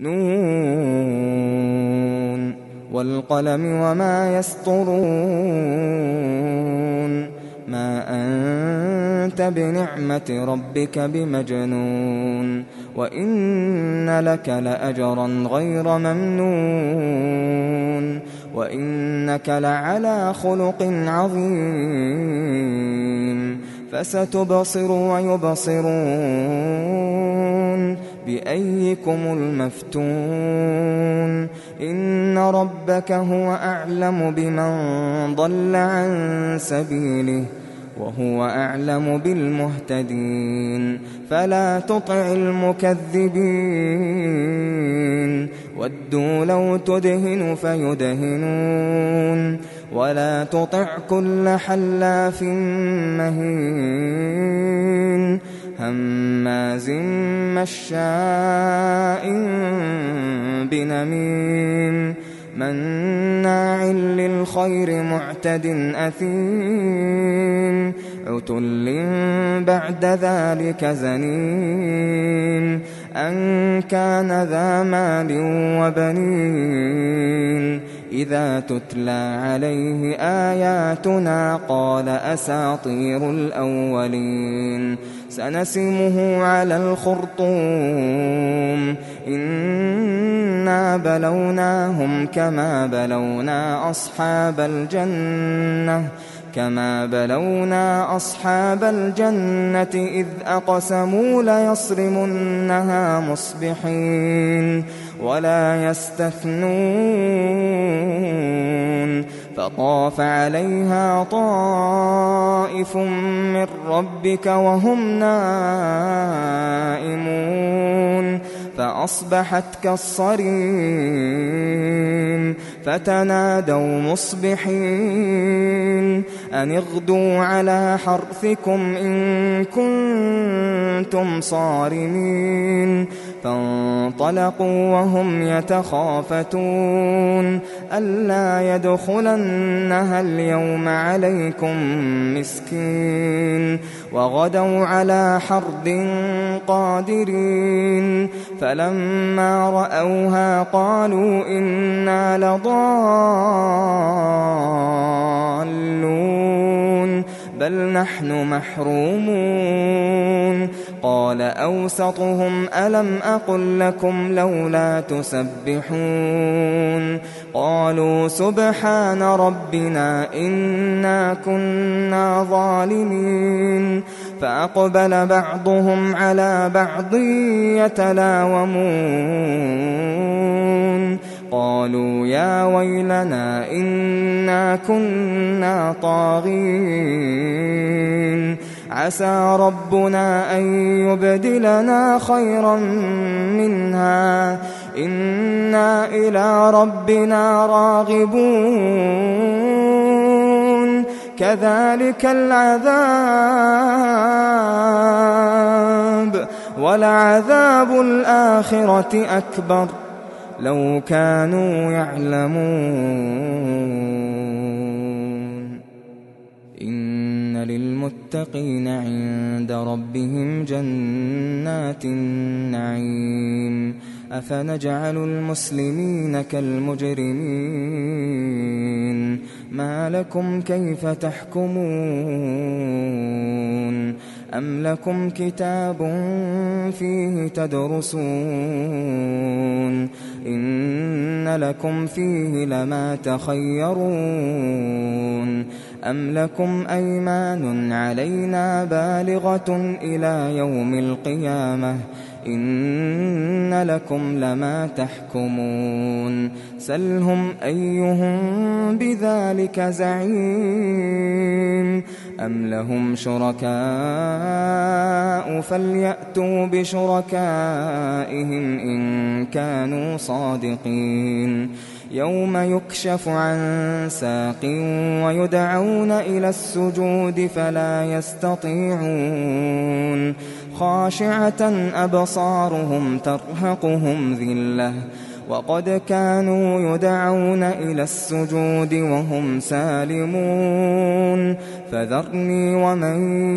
نون والقلم وما يسطرون ما أنت بنعمة ربك بمجنون وإن لك لأجرا غير ممنون وإنك لعلى خلق عظيم فستبصر ويبصرون بأيكم المفتون إن ربك هو أعلم بمن ضل عن سبيله وهو أعلم بالمهتدين فلا تطع المكذبين ودوا لو تدهن فيدهنون ولا تطع كل حلاف مهين هماز مشاء بنميم مناع للخير معتد أثيم عتل بعد ذلك زنيم أن كان ذا مال وبنين إذا تتلى عليه آياتنا قال أساطير الأولين سنسمه على الخرطوم إنا بلوناهم كما بلونا أصحاب الجنة إذ أقسموا ليصرمنها مصبحين ولا يستثنون فطاف عليها طائف من ربك وهم نائمون فأصبحت كالصريم فتنادوا مصبحين أن اغدوا على حرثكم إن كنتم صارمين فانطلقوا وهم يتخافتون ألا يدخلنها اليوم عليكم مسكين وغدوا على حرد قادرين فلما رأوها قالوا إنا لضالون بل نحن محرومون قال أوسطهم ألم أقل لكم لولا تسبحون قالوا سبحان ربنا إنا كنا ظالمين فأقبل بعضهم على بعض يتلاومون قالوا يا ويلنا إنا كنا طاغين عسى ربنا أن يبدلنا خيرا منها إنا إلى ربنا راغبون كذلك العذاب ولعذاب الآخرة أكبر لو كانوا يعلمون إن للمتقين عند ربهم جنات النعيم أفنجعل المسلمين كالمجرمين ما لكم كيف تحكمون أم لكم كتاب فيه تدرسون إن لكم فيه لما تخيرون أم لكم أيمان علينا بالغة إلى يوم القيامة إن لكم لما تحكمون سلهم أيهم بذلك زعيم أم لهم شركاء فليأتوا بشركائهم إن كانوا صادقين يوم يكشف عن ساق ويدعون إلى السجود فلا يستطيعون خاشعة أبصارهم ترهقهم ذلة وقد كانوا يدعون إلى السجود وهم سالمون فذرني ومن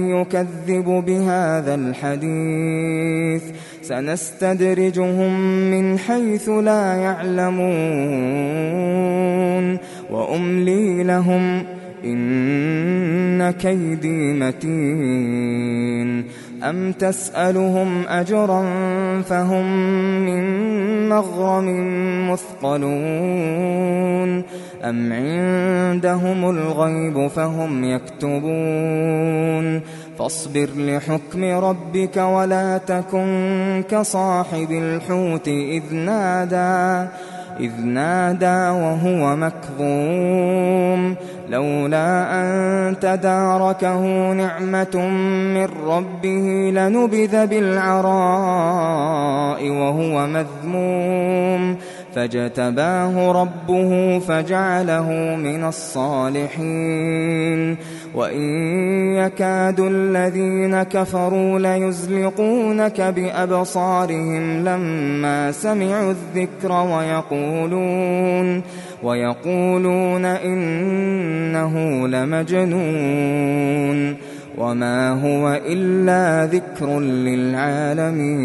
يكذب بهذا الحديث سنستدرجهم من حيث لا يعلمون وأملي لهم إن كيدي متين أم تسألهم أجرا فهم من مغرم مثقلون أم عندهم الغيب فهم يكتبون فاصبر لحكم ربك ولا تكن كصاحب الحوت إذ نادى وهو مكظوم لولا أن تداركه نعمة من ربه لنبذ بالعراء وهو مذموم فاجتباه ربه فجعله من الصالحين وإن يكاد الذين كفروا ليزلقونك بأبصارهم لما سمعوا الذكر ويقولون إنه لمجنون وما هو إلا ذكر للعالمين.